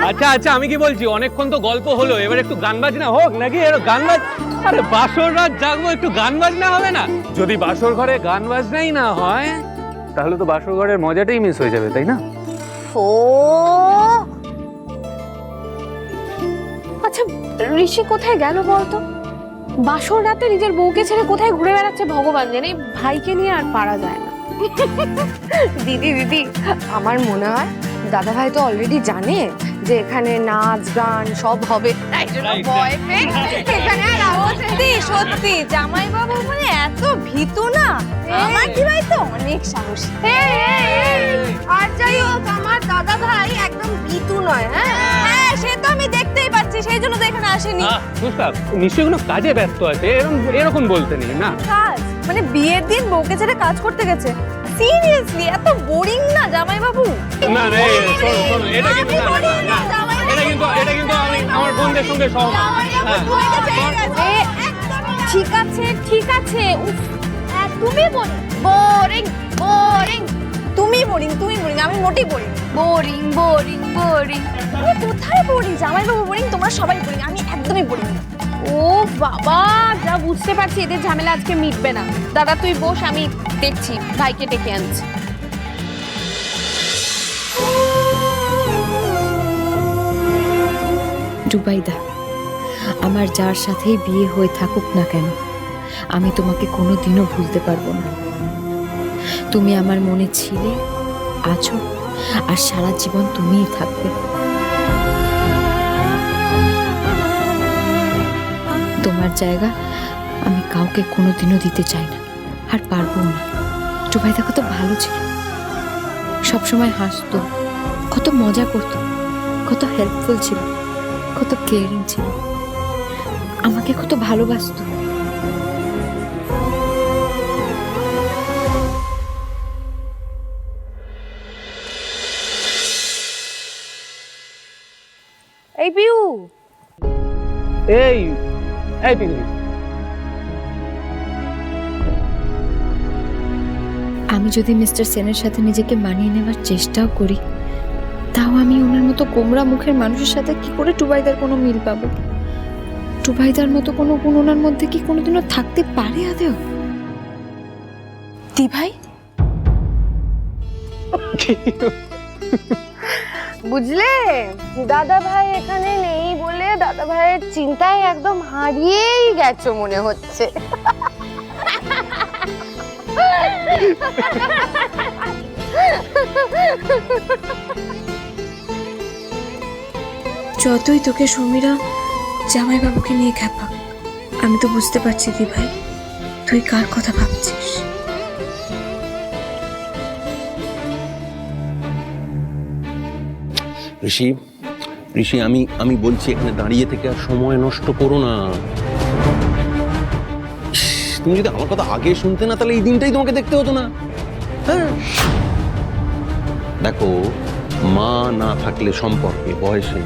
আচ্ছা আচ্ছা, আমি কি বলছি, অনেকক্ষণ তো গল্প হলো, এবার একটু গান বাজনা হোক নাকি? গান বাজ, আরে বাসর রাত জাগবো, একটু গান বাজনা হবে না? যদি বাসর ঘরে গান বাজনাই না হয় তাহলে তো বাসর ঘরের মজাটাই মিস হয়ে যাবে, তাই না? ও আচ্ছা, ঋষি কোথায় গেল বলতো? বাসর রাতে নিজের বউকে ছেড়ে কোথায় ঘুরে বেড়াচ্ছে ভগবান জানে। ভাইকে নিয়ে আর পারা যায় না। দিদি দিদি, আমার মনে হয় দাদা ভাই তো অলরেডি জানে যে এখানে নাচ গান সব হবে, তাই জন্য ভয় পেয়ে এখানে আর সত্যি সত্যি জামাই বাবু মানে এত ভীতু না। আমার কি ভাই তো অনেক সাহস। আর যাই হোক, আমার দাদা ভাই একদম ভীতু নয়। হ্যাঁ সে তো আমি দেখতেই পাচ্ছি, সেই জন্য তো এখানে আসেনি। নিশ্চয়ই কোনো কাজে ব্যস্ত আছে, এরকম বলতে নেই না। কাজ মানে বিয়ের দিন বউকে ছেড়ে কাজ করতে গেছে? সিরিয়াসলি এত বোরিং না জামাই বাবু? না না, শোনো, এটা কিন্তু এটা কিন্তু আমি আমার বোনদের সঙ্গে সহমত। ঠিক আছে ঠিক আছে, তুমি বোরিং বোরিং, তুমি বোরিং তুমি বোরিং, আমি মোটেই বোরিং। বোরিং বোরিং বোরিং, কোথায় বোরিং? জামাই বাবু বোরিং, তোমরা সবাই বোরিং, আমি একদমই বোরিং। ও বাবা, যা বুঝতে পারছি এদের ঝামেলা আজকে মিটবে না। দাদা তুই বস, আমি দেখছি, ভাইকে ডেকে আনছি। জুবাইদা, আমার যার সাথেই বিয়ে হয়ে থাকুক না কেন, আমি তোমাকে কোনোদিনও ভুলতে পারবো না। তুমি আমার মনে ছিলে, আছো, আর সারা জীবন তুমিই থাকবে। তোমার জায়গা আমি কাউকে কোনোদিনও দিতে চাই না, আর পারবো না। জুবাইদা কত ভালো ছিল, সবসময় হাসতো, কত মজা করতো, কত হেল্পফুল ছিল, কত কেয়ারিং ছিল, আমাকে কত ভালোবাসতো। এই পিউ, এই এই পিঙ্কি, আমি যদি মিস্টার সেনের সাথে নিজেকে মানিয়ে নেওয়ার চেষ্টাও করি, তাও আমি ওনার মতো গোমরা মুখের মানুষের সাথে কি করে টুবাইদার কোনো মিল পাবো? টুবাইদার মতো কোনো গুণ ওনার মধ্যে কি কোনোদিনও থাকতে পারে আদেও? দি ভাই বুঝলে, দাদা ভাই এখানে নেই বলে দাদা ভাইয়ের চিন্তায় একদম হারিয়েই গেছো মনে হচ্ছে। যতই তোকে সমীরা জামাইবাবুকে নিয়ে খেপা, আমি তো বুঝতে পারছি দি ভাই তুই কার কথা ভাবছিস। ঋষি ঋষি, আমি বলছি, এখানে দাঁড়িয়ে থেকে আর সময় নষ্ট করো না। তুমি যদি আমার কথা আগে শুনতে না, তাহলে এই দিনটাই তোমাকে দেখতে হতো না। হ্যাঁ দেখো, মা না থাকলে সম্পর্কে বয়সে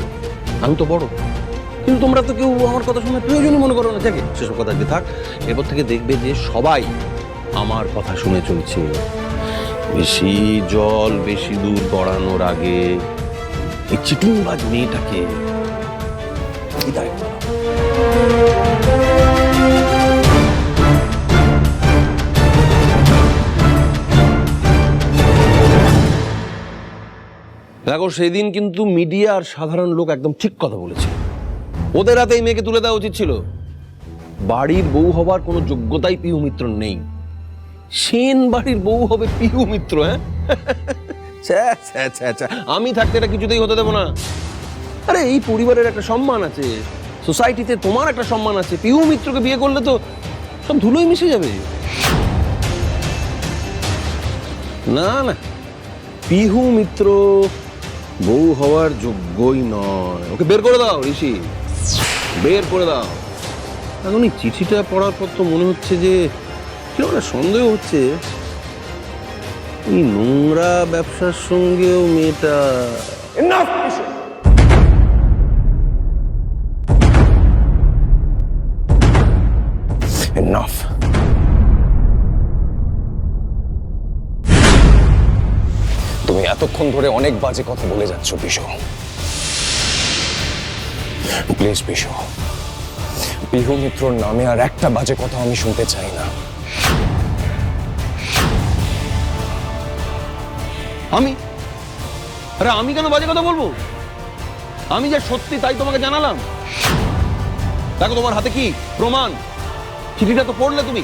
আমি তো বড়, কিন্তু তোমরা তো কেউ আমার কথা শোনার প্রয়োজনই মনে করো না। দেখে সেসব কথা আজকে থাক, এরপর থেকে দেখবে যে সবাই আমার কথা শুনে চলছে। বেশি জল বেশি দূর গড়ানোর আগে এই চিটিংবাজ মেয়েটাকে বিদায় করো। দেখো, সেদিন কিন্তু মিডিয়া আর সাধারণ লোক একদম ঠিক কথা বলেছে। ওদের হাতে এই মেয়েকে তুলে দেওয়া উচিত ছিল। বাড়ির বউ হবার কোনো যোগ্যতাই পিহু মিত্র নেই। সেন বাড়ির বউ হবে পিহু মিত্র? হ্যাঁ, আমি থাকতে এটা কিছুতেই হতে দেবো না। আরে এই পরিবারের একটা সম্মান আছে, সোসাইটিতে তোমার একটা সম্মান আছে। পিহু মিত্রকে বিয়ে করলে তো সব ধুলোই মিশে যাবে। না না, পিহু মিত্র বউ হওয়ার যোগ্যই নয়। ওকে বের করে দাও ঋষি, বের করে দাও। এখন এই চিঠিটা পড়ার পর তো মনে হচ্ছে যে কেউ না, সন্দেহ হচ্ছে এই নোংরা ব্যবসার সঙ্গেও মেয়েটা। Enough. তুমি এতক্ষণ ধরে অনেক বাজে কথা বলে যাচ্ছ বিশু। প্লিজ পিসু, পিহু মিত্রর নামে আর একটা বাজে কথা আমি শুনতে চাই না। আমি কেন বাজে কথা বলবো? আমি যে সত্যি তাই তোমাকে জানালাম। দেখো তোমার হাতে কি প্রমাণ, চিঠিটা তো পড়লে তুমি।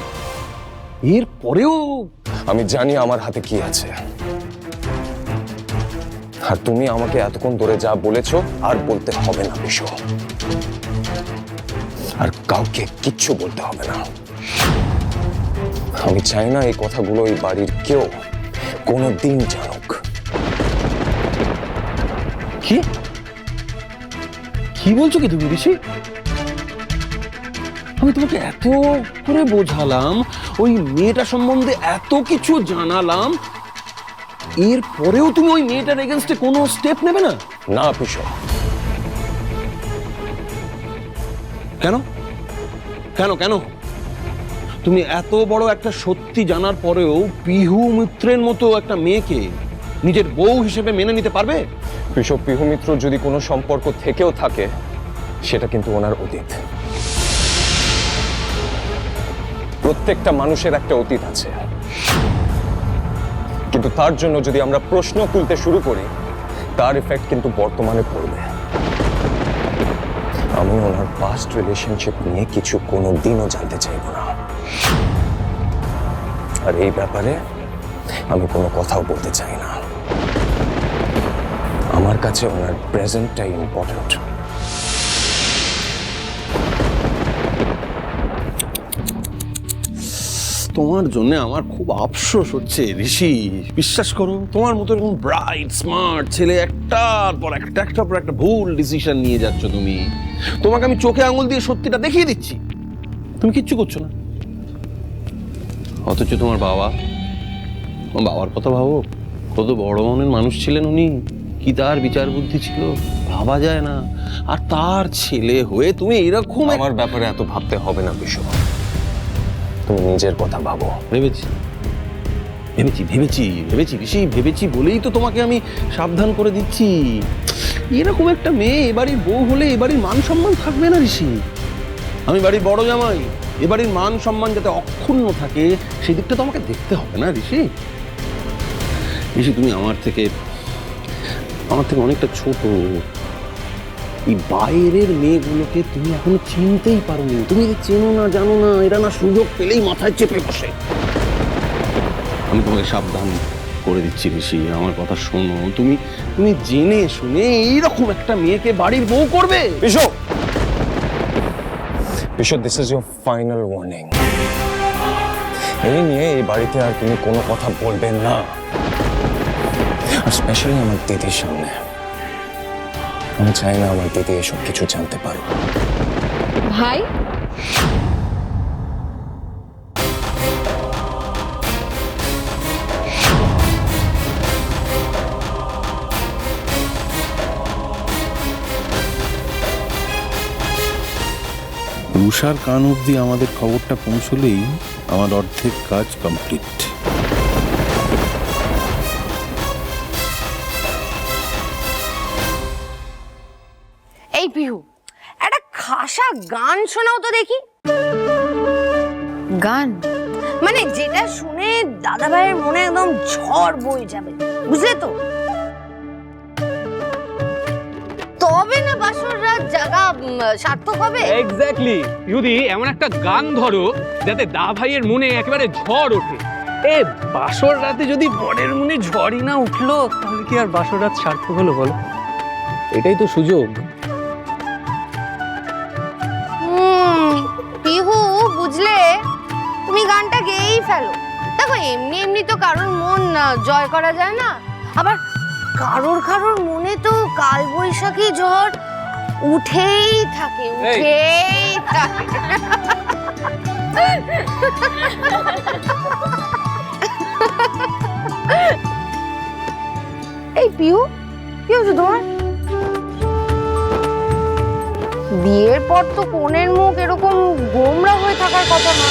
এর পরেও আমি জানি আমার হাতে কি আছে, আর তুমি আমাকে এতক্ষণ ধরে যা বলেছো আর বলতে হবে না পিসু, আর কাউকে কিচ্ছু বলতে হবে না। আমি চাই না এই কথাগুলো এই বাড়ির কেউ কোনোদিন জানুক। কি কি বলছো কি তুমি ঋষি? আমি তোমাকে এত করে বোঝালাম, ওই মেয়েটা সম্বন্ধে এত কিছু জানালাম, এর পরেও তুমি ওই মেয়েটার এগেইনস্টে কোনো স্টেপ নেবে না? না পিসু। কেন কেন কেন তুমি এত বড় একটা সত্যি জানার পরেও পিহু মিত্রের মতো একটা মেয়েকে নিজের বউ হিসেবে মেনে নিতে পারবে? পিসু, পিহু মিত্র যদি কোনো সম্পর্ক থেকেও থাকে, সেটা কিন্তু ওনার অতীত। প্রত্যেকটা মানুষের একটা অতীত আছে, কিন্তু তার জন্য যদি আমরা প্রশ্ন তুলতে শুরু করি, তার এফেক্ট কিন্তু বর্তমানে পড়বে। আমি ওনার পাস্ট রিলেশনশিপ নিয়ে কিছু কোনোদিনও জানতে চাইব না, আর এই ব্যাপারে আমি কোনো কথাও বলতে চাই না। আমার কাছে ওনার প্রেজেন্টটাই ইম্পর্টেন্ট। তোমার জন্য আমার খুব আফসোস হচ্ছে ঋষি, বিশ্বাস করো। তোমার মতো এরকম ব্রাইট স্মার্ট ছেলে একটার পর একটা ভুল ডিসিশন নিয়ে যাচ্ছ তুমি। তোমাকে আমি চোখে আঙুল দিয়ে সত্যিটা দেখিয়ে দিচ্ছি, তুমি কিচ্ছু করছো না। অথচ তোমার বাবার কথা ভাবো, কত বড় মনের মানুষ ছিলেন উনি, কি তার বিচার বুদ্ধি ছিল ভাবা যায় না। আর তার ছেলে হয়ে তুমি এরকম আমার ব্যাপারে এত ভাবতে হবে না পিসু, তুমি নিজের কথা ভাবো। ভেবেছি ঋষি, ভেবেছি বলেই তো তোমাকে আমি সাবধান করে দিচ্ছি। এরকম একটা মেয়ে এবাড়ির বউ হলে এবাড়ির মান সম্মান থাকবে না ঋষি। আমি বাড়ির বড় জামাই, এবাড়ির মান সম্মান যাতে অক্ষুণ্ণ থাকে সেই দিকটা তো আমাকে দেখতে হবে না ঋষি। তুমি আমার থেকে অনেকটা ছোট। এই বাইরের মেয়েগুলোকে তুমি এখনো চিনতেই পারোনি। তুমি চেনো না, জানো না, এরা না সুযোগ পেলেই মাথায় চেপে বসে। আমি তোমাকে সাবধান করে দিচ্ছি ঋষি, আমার কথা শোনো। তুমি জেনে শুনে এইরকম একটা মেয়েকে বাড়ির বউ করবে? পিসু, this is your final warning. এই নিয়ে এই বাড়িতে আর তুমি কোনো কথা বলবেন না, আর স্পেশালি আমার দিদির সামনে। আমি চাই না আমার দিদি এসব কিছু জানতে পারো। ভাই, রুষার কান অবধি আমাদের খবরটা পৌঁছলেই আমার অর্ধেক কাজ কমপ্লিট। এই পিহু, একটা খাসা গান শোনাও তো দেখি। গান? মানে যেটা শুনে দাদা ভাইয়ের মনে একদম ঝড় বয়ে যাবে, বুঝলে তো? তবে না বাসর রাত জাগা সার্থক হবে। এক্স্যাক্টলি। যদি এমন একটা গান ধরো যাতে দা ভাইয়ের মনে একেবারে ঝড় ওঠে। এ বাসর রাতে যদি বরের মনে ঝড়ই না উঠলো, তাহলে কি আর বাসর রাত সার্থক হলো বলো? এটাই তো সুযোগ। পিহু, বুঝলে, তুমি গানটা গেয়েই ফেলো। দেখো, এমনি এমনি তো কারোর মন জয় করা যায় না। আবার কারোর মনে তো কাল বৈশাখী ঝড় উঠেই থাকে। এই পিহু, কি হচ্ছে তোমার? বিয়ের পর তো কনের মুখ এরকম গোমরা হয়ে থাকার কথা না।